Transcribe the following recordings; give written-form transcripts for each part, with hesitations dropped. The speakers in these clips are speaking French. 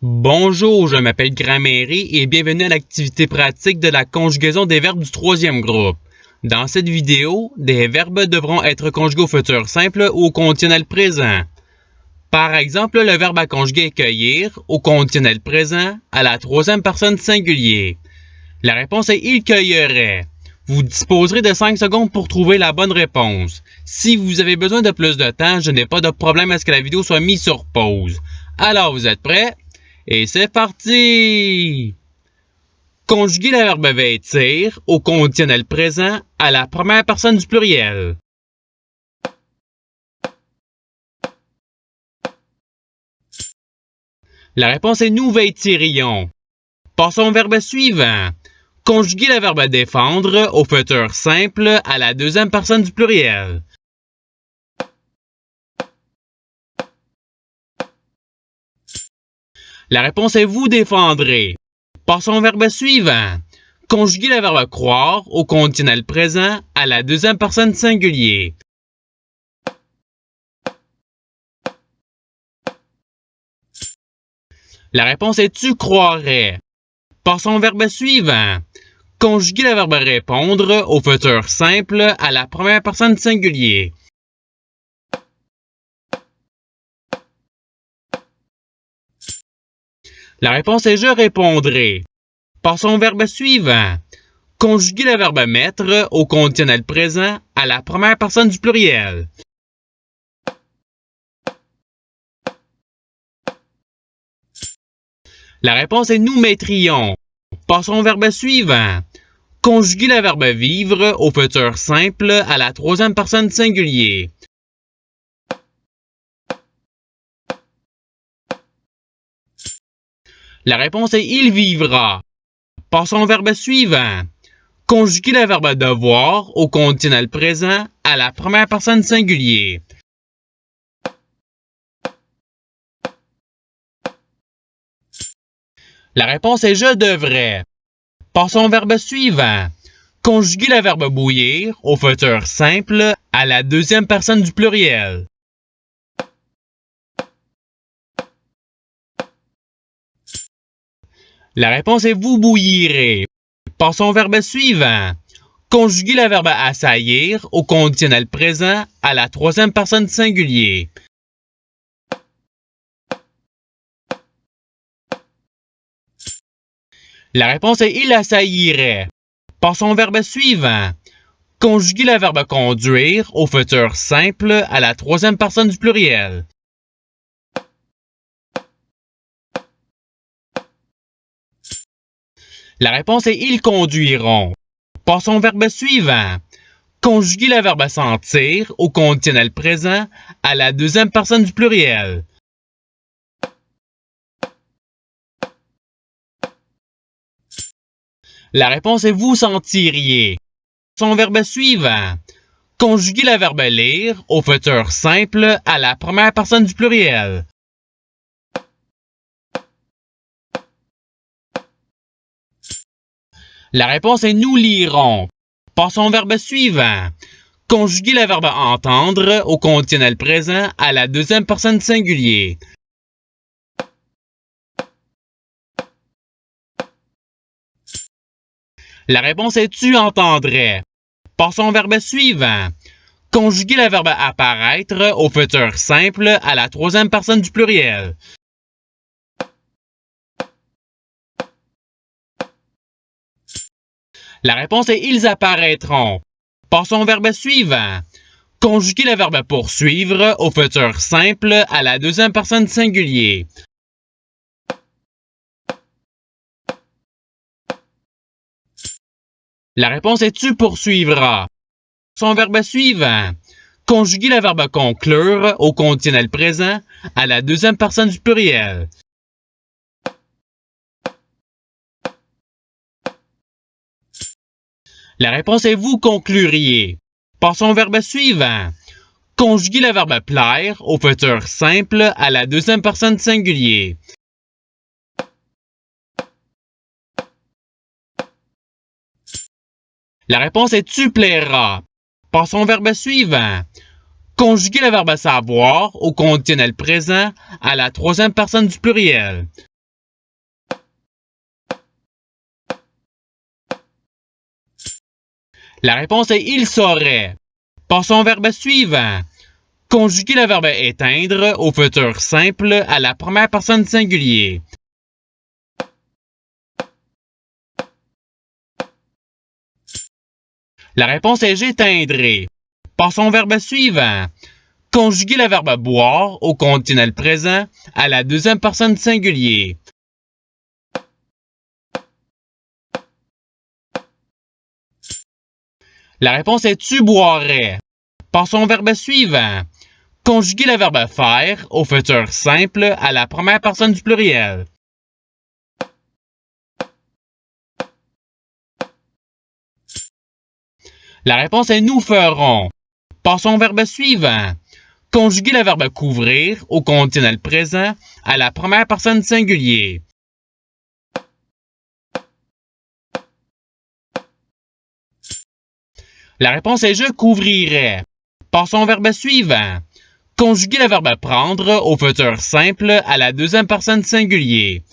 Bonjour, je m'appelle Gramairie et bienvenue à l'activité pratique de la conjugaison des verbes du troisième groupe. Dans cette vidéo, des verbes devront être conjugués au futur simple ou au conditionnel présent. Par exemple, le verbe à conjuguer est cueillir au conditionnel présent à la troisième personne singulier. La réponse est il cueillerait. Vous disposerez de 5 secondes pour trouver la bonne réponse. Si vous avez besoin de plus de temps, je n'ai pas de problème à ce que la vidéo soit mise sur pause. Alors, vous êtes prêts? Et c'est parti! Conjuguer le verbe vêtir au conditionnel présent à la première personne du pluriel. La réponse est nous vêtirions. Passons au verbe suivant. Conjuguer le verbe défendre au futur simple à la deuxième personne du pluriel. La réponse est vous défendrez. Passons au verbe suivant. Conjuguer le verbe croire au conditionnel présent à la deuxième personne singulier. La réponse est tu croirais. Passons au verbe suivant. Conjuguer le verbe répondre au futur simple à la première personne singulier. La réponse est je répondrai. Passons au verbe suivant. Conjuguer le verbe mettre au conditionnel présent à la première personne du pluriel. La réponse est nous mettrions. Passons au verbe suivant. Conjuguer le verbe vivre au futur simple à la troisième personne singulier. La réponse est il vivra. Passons au verbe suivant. Conjuguer le verbe devoir au conditionnel présent à la première personne singulier. La réponse est je devrais. Passons au verbe suivant. Conjuguer le verbe bouillir au futur simple à la deuxième personne du pluriel. La réponse est vous bouillirez. Passons au verbe suivant. Conjuguer le verbe assaillir au conditionnel présent à la troisième personne singulier. La réponse est il assaillirait. Passons au verbe suivant. Conjuguer le verbe conduire au futur simple à la troisième personne du pluriel. La réponse est ils conduiront. Passons au verbe suivant. Conjuguer le verbe sentir au conditionnel présent à la deuxième personne du pluriel. La réponse est vous sentiriez. Son verbe suivant. Conjuguer le verbe lire au futur simple à la première personne du pluriel. La réponse est nous lirons. Passons au verbe suivant. Conjuguer le verbe entendre au conditionnel présent à la deuxième personne singulier. La réponse est tu entendrais. Passons au verbe suivant. Conjuguer le verbe apparaître au futur simple à la troisième personne du pluriel. La réponse est ils apparaîtront. Passons au verbe suivant. Conjuguer le verbe poursuivre au futur simple à la deuxième personne singulier. La réponse est tu poursuivras. Son verbe suivant. Conjuguer le verbe conclure au conditionnel présent à la deuxième personne du pluriel. La réponse est vous concluriez. Passons au verbe suivant. Conjuguer le verbe plaire au futur simple à la deuxième personne singulier. La réponse est tu plairas. Passons au verbe suivant. Conjuguer le verbe savoir au conditionnel présent à la troisième personne du pluriel. La réponse est il saurait. Passons au verbe suivant. Conjuguer le verbe éteindre au futur simple à la première personne singulier. La réponse est j'éteindrai. Passons au verbe suivant. Conjuguer le verbe boire au conditionnel présent à la deuxième personne singulier. La réponse est tu boirais. Passons au verbe suivant. Conjuguer le verbe faire au futur simple à la première personne du pluriel. La réponse est nous ferons. Passons au verbe suivant. Conjuguer le verbe couvrir au conditionnel présent à la première personne singulier. La réponse est je couvrirais. Passons au verbe suivant. Conjuguer le verbe prendre au futur simple à la deuxième personne singulier.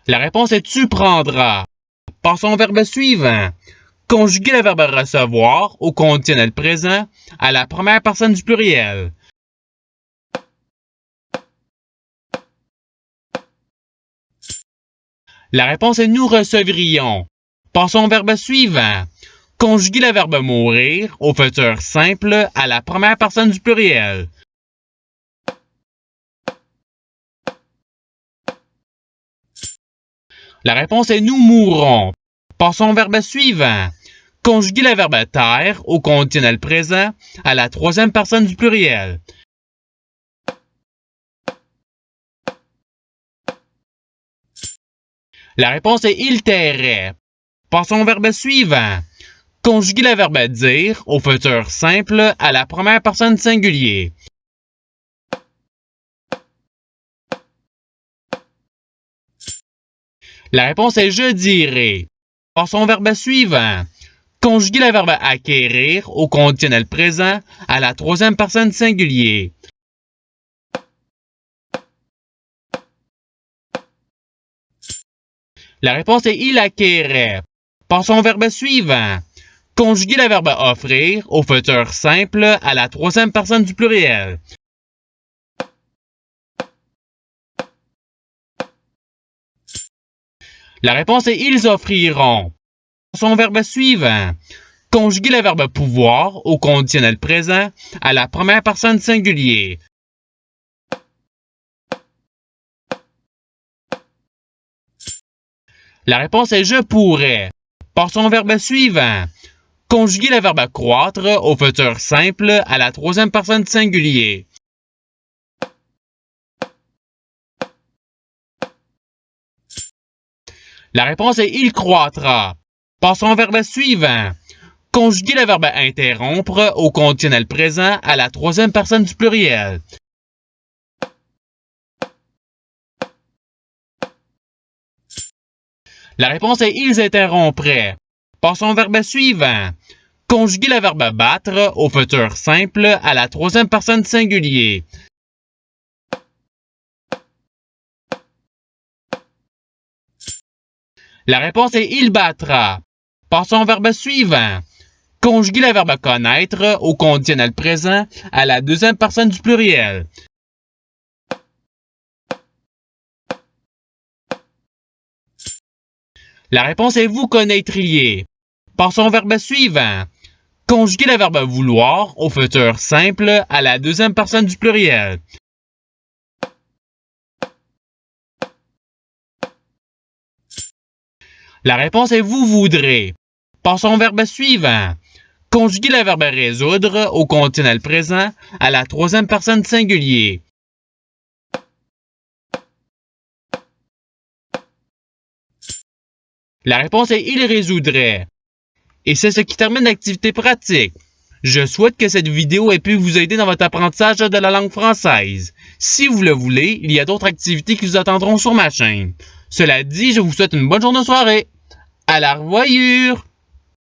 La réponse est tu prendras. Passons au verbe suivant. Conjuguer le verbe recevoir au conditionnel présent à la première personne du pluriel. La réponse est nous recevrions. Passons au verbe suivant. Conjuguer le verbe mourir au futur simple à la première personne du pluriel. La réponse est nous mourrons. Passons au verbe suivant. Conjuguer le verbe taire au conditionnel présent à la troisième personne du pluriel. La réponse est il tairait. Passons au verbe suivant. Conjuguer le verbe dire au futur simple à la première personne singulier. La réponse est je dirai. Passons au verbe suivant. Conjuguer le verbe acquérir au conditionnel présent à la troisième personne singulier. La réponse est il acquérait. Passons au verbe suivant. Conjuguer le verbe offrir au futur simple à la troisième personne du pluriel. La réponse est ils offriront. Passons au verbe suivant. Conjuguer le verbe pouvoir au conditionnel présent à la première personne singulier. La réponse est je pourrais. Passons au verbe suivant. Conjuguer le verbe croître au futur simple à la troisième personne singulier. La réponse est il croîtra. Passons au verbe suivant. Conjuguer le verbe interrompre au conditionnel présent à la troisième personne du pluriel. La réponse est ils interrompraient. Passons au verbe suivant. Conjuguer le verbe battre au futur simple à la troisième personne singulier. La réponse est il battra. Passons au verbe suivant. Conjuguer le verbe connaître au conditionnel présent à la deuxième personne du pluriel. La réponse est vous connaîtriez. Passons au verbe suivant. Conjuguer le verbe vouloir au futur simple à la deuxième personne du pluriel. La réponse est vous voudrez. Passons au verbe suivant. Conjuguer le verbe résoudre au conditionnel présent à la troisième personne singulier. La réponse est il résoudrait. Et c'est ce qui termine l'activité pratique. Je souhaite que cette vidéo ait pu vous aider dans votre apprentissage de la langue française. Si vous le voulez, il y a d'autres activités qui vous attendront sur ma chaîne. Cela dit, je vous souhaite une bonne journée de soirée. À la revoyure!